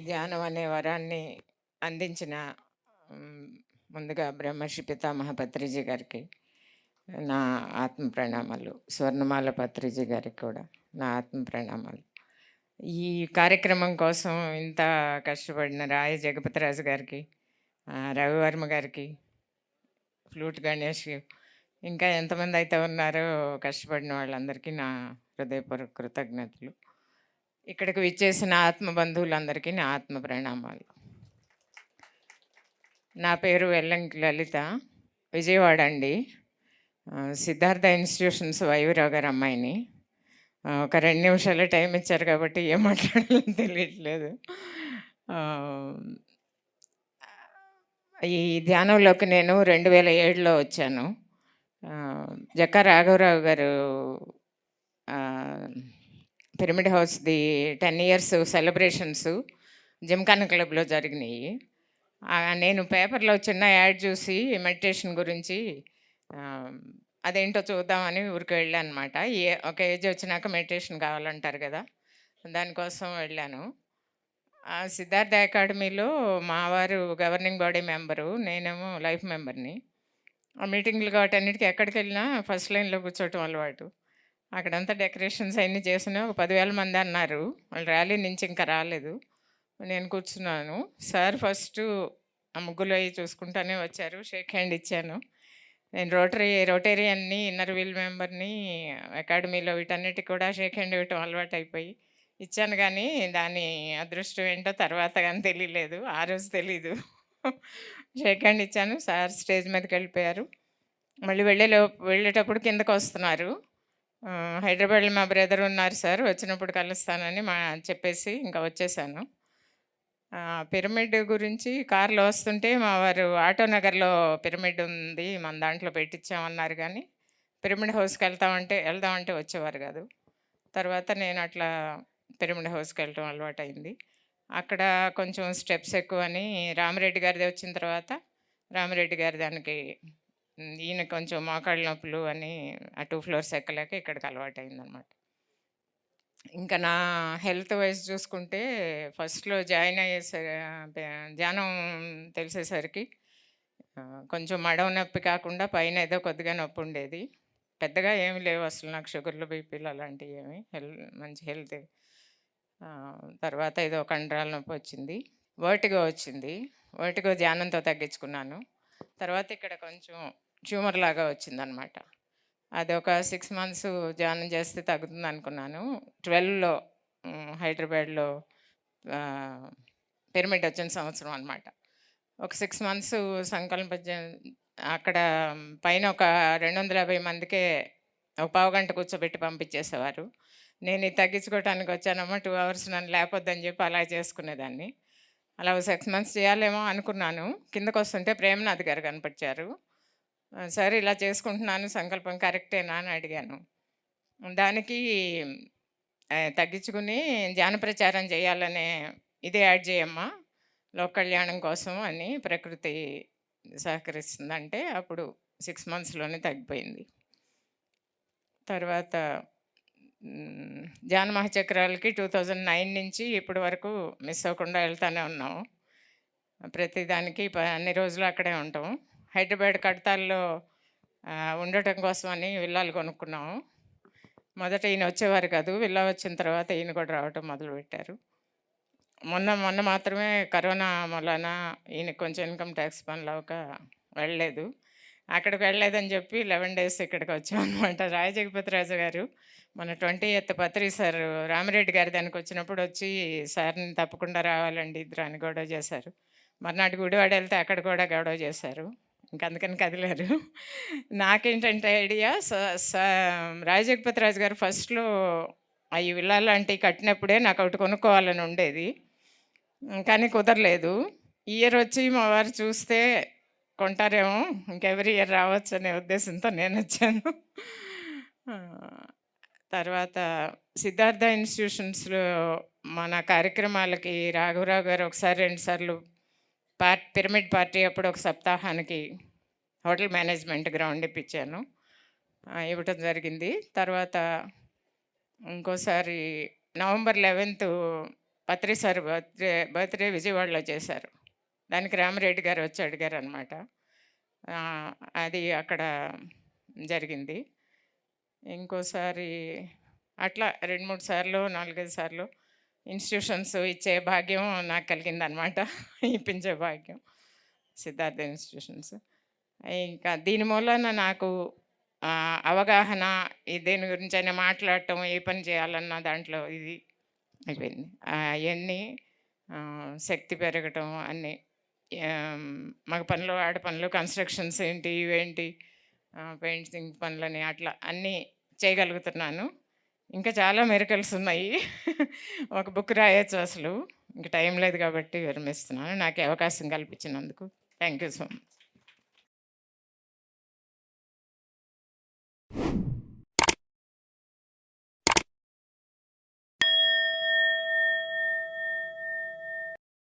ధ్యానం అనే వరాన్ని అందించిన హ్మ్, ముందుగా బ్రహ్మర్షి పితామహ పత్రిజీ గారికి నా ఆత్మ ప్రణామాలు. స్వర్ణమాల పత్రిజీ గారికి కూడా నా ఆత్మ ప్రణామాలు. ఈ కార్యక్రమం కోసం ఇంత కష్టపడిన రాయ జగపతిరాజు గారికి, రవివర్మ గారికి, ఫ్లూట్ గణేష్, ఇంకా ఎంతమంది అయితే ఉన్నారో కష్టపడిన వాళ్ళందరికీ నా హృదయపూర్వక కృతజ్ఞతలు. ఇక్కడికి విచ్చేసిన ఆత్మ బంధువులందరికీ నా ఆత్మ ప్రణామాలు. నా పేరు వెల్లంకి లలిత, విజయవాడ అండి. సిద్ధార్థ ఇన్స్టిట్యూషన్స్ వైవిరావు గారి అమ్మాయిని. ఒక 2 నిమిషాలే టైం ఇచ్చారు కాబట్టి ఏం మాట్లాడాలో తెలియట్లేదు. ఈ ధ్యానంలోకి నేను 2007లో వచ్చాను. జక్కా రాఘవరావు గారు పిరమిడ్ హౌస్‌ది 10 ఇయర్స్ సెలబ్రేషన్స్ జిమ్‌ఖానా క్లబ్‌లో జరిగినాయి. నేను పేపర్‌లో చిన్న యాడ్ చూసి మెడిటేషన్ గురించి అదేంటో చూద్దామని ఊరికి వెళ్ళానమాట. ఒక ఏజ్ వచ్చినాక మెడిటేషన్ కావాలంటారు కదా! దానికోసం వెళ్ళాను. సిద్ధార్థ అకాడమీలో మా వారు గవర్నింగ్ బాడీ మెంబరు, నేనేమో లైఫ్ మెంబర్‌ని. ఆ మీటింగ్‌లకి వాటన్నిటికి ఎక్కడికెళ్ళినా ఫస్ట్ లైన్‌లో కూర్చోవటం అలవాటు. అక్కడంతా డెకరేషన్స్ అయన్నీ చేసినా ఒక 10,000 మంది అన్నారు. వాళ్ళు ర్యాలీ నుంచి ఇంకా రాలేదు. నేను కూర్చున్నాను. సార్ ఫస్టు ఆ ముగ్గులు అయి చూసుకుంటానే వచ్చారు. షేక్ హ్యాండ్ ఇచ్చాను. నేను రోటేరియన్ని, ఇన్నర్ వీల్ మెంబర్‌ని, అకాడమీలో వీటన్నిటికి కూడా షేక్ హ్యాండ్ ఇవ్వటం అలవాటయిపోయి ఇచ్చాను గానీ, దాని అదృష్టం ఏంటో తర్వాత గాని తెలియలేదు. ఆ రోజు తెలీదు. షేక్ హ్యాండ్ ఇచ్చాను. సార్ స్టేజ్ మీదకెళ్ళిపోయారు. మళ్ళీ వెళ్ళేటప్పుడు కిందకొస్తున్నారు. హైదరాబాద్‌లో మా బ్రదర్ ఉన్నారు సార్, వచ్చినప్పుడు కలుస్తానని చెప్పేసి ఇంకా వచ్చేసాను. పిరమిడ్ గురించి కార్‌లో వస్తుంటే మా వారు ఆటో నగర్‌లో పిరమిడ్ ఉంది, మన దాంట్లో పెట్టించామన్నారు గానీ, పిరమిడ్ వెళ్దామంటే వచ్చేవారు గాదు. తర్వాత నేను అట్లా పిరమిడ్ హౌస్‌కెళ్ళటం అలవాటయింది. అక్కడ కొంచెం స్టెప్స్ ఎక్కువని రామిరెడ్డి గారిది వచ్చిన తర్వాత, రామిరెడ్డి గారి దానికి ఈయన కొంచెం మోకాళ్ళ నొప్పులు అని ఆ 2 ఫ్లోర్స్ ఎక్కలేక ఇక్కడికి అలవాటయిందనమాట. ఇంకా నా హెల్త్ వైస్ చూసుకుంటే ఫస్ట్‌లో జాయిన్ ధ్యానం తెలిసేసరికి కొంచెం మడమ నొప్పి కాకుండా పైన ఏదో కొద్దిగా నొప్పుండేది. పెద్దగా ఏమి లేవు అసలు నాకు షుగర్‌లు, బీపీలు అలాంటివి ఏమి. మంచి హెల్తే. తర్వాత ఏదో కండరాల నొప్పి వచ్చింది. వర్టిగో వచ్చింది. వర్టిగో ధ్యానంతో తగ్గించుకున్నాను. తర్వాత ఇక్కడ కొంచెం ట్యూమర్ లాగా వచ్చిందనమాట. అదొక 6 మంత్స్ ధ్యానం చేస్తే తగ్గుతుందనుకున్నాను. 12లో హైదరాబాద్‌లో పిరమిడ్ వచ్చిన సంవత్సరం అనమాట. ఒక 6 మంత్స్ అక్కడ పైన ఒక 250 మందికే ఒక పావుగంట కూర్చోబెట్టి పంపించేసేవారు. నేను ఇది తగ్గించుకోవటానికి వచ్చానమ్మా 2 అవర్స్ నన్ను లేపొద్దని చెప్పి అలా చేసుకునేదాన్ని. అలా ఒక 6 మంత్స్ చేయాలేమో అనుకున్నాను. కిందకొస్తుంటే ప్రేమనాథ్ గారు కనిపించారు. సార్ ఇలా చేసుకుంటున్నాను, సంకల్పం కరెక్టేనా అని అడిగాను. దానికి తగ్గించుకుని ధ్యాన ప్రచారం చేయాలనే ఇదే యాడ్ చేయమ్మా, లోక కళ్యాణం కోసం అని ప్రకృతి సహకరిస్తుందంటే అప్పుడు 6 మంత్స్‌లోనే తగ్గిపోయింది. తర్వాత ధ్యాన మహాచక్రాలకి 2009 నుంచి ఇప్పటి వరకు మిస్ అవ్వకుండా వెళ్తానే ఉన్నాం. ప్రతిదానికి అన్ని రోజులు అక్కడే ఉంటాం. హైదరాబాద్ కడతాల్లో ఉండటం కోసమని విల్లాలు కొనుక్కున్నాము. మొదట ఈయన వచ్చేవారు కాదు. విల్లా వచ్చిన తర్వాత ఈయన కూడా రావటం మొదలుపెట్టారు. మొన్న మొన్న మాత్రమే కరోనా మూలాన ఈయనకి కొంచెం ఇన్కమ్ ట్యాక్స్ పనులు అవ్వక వెళ్ళలేదు. అక్కడికి వెళ్ళలేదని చెప్పి 11 డేస్ ఇక్కడికి వచ్చామనమాట. రాజగపతిరాజు గారు మన 20th పత్రి సార్ రామిరెడ్డి గారి దానికి వచ్చినప్పుడు వచ్చి సార్‌ని తప్పకుండా రావాలండి ఇద్దరు అని గొడవ చేశారు. మర్నాడు గుడివాడ వెళ్తే అక్కడ కూడా గొడవ చేశారు. అందుకని కదిలారు. నాకేంటంటే ఐడియా రాజగపతిరాజు గారు ఫస్ట్‌లో ఈ విల్లాలు లాంటివి కట్టినప్పుడే నాకు ఒకటి కొనుక్కోవాలని ఉండేది. కానీ కుదరలేదు. ఈ ఇయర్ వచ్చి మా వారు చూస్తే కొంటారేమో, ఇంకెవరీ ఇయర్ రావచ్చనే ఉద్దేశంతో నేనొచ్చాను. తర్వాత సిద్ధార్థ ఇన్స్టిట్యూషన్స్‌లో మన కార్యక్రమాలకి రాఘవరావు గారు ఒకసారి 2 సార్లు పిరమిడ్ పార్టీ అప్పుడు ఒక సప్తాహానికి హోటల్ మేనేజ్మెంట్ గ్రౌండ్ ఇప్పించాను. ఇవ్వటం జరిగింది. తర్వాత ఇంకోసారి నవంబర్ 11థ్ అత్రి సార్ బర్త్‌డే విజయవాడలో చేశారు. దానికి రామిరెడ్డి గారు వచ్చి అడిగారనమాట. అది అక్కడ జరిగింది. ఇంకోసారి అట్లా 2, 3 సార్లో, 4, 5 సార్లు ఇన్‌స్టిట్యూషన్స్ ఇచ్చే భాగ్యం నాకు కలిగిందనమాట. ఇప్పించే భాగ్యం. సిద్ధార్థ ఇన్‌స్టిట్యూషన్స్. ఇంకా దీని మూలాన నాకు అవగాహన దేని గురించైనా మాట్లాడటం, ఏ పని చేయాలన్నా దాంట్లో ఇది అయిపోయింది. అయన్నీ శక్తి పెరగటం అన్నీ. ఆహ్, మగ పనులు, ఆడ పనులు, కన్‌స్ట్రక్షన్స్ ఏంటి, ఇవేంటి పెయింటింగ్ పనులని అట్లా అన్నీ చేయగలుగుతున్నాను. ఇంకా చాలా మిరకల్స్ ఉన్నాయి. ఒక బుక్ రాయొచ్చు అసలు. ఇంక టైం లేదు కాబట్టి విరమిస్తున్నాను. నాకు ఈ అవకాశం కల్పించినందుకు. Thank you so much.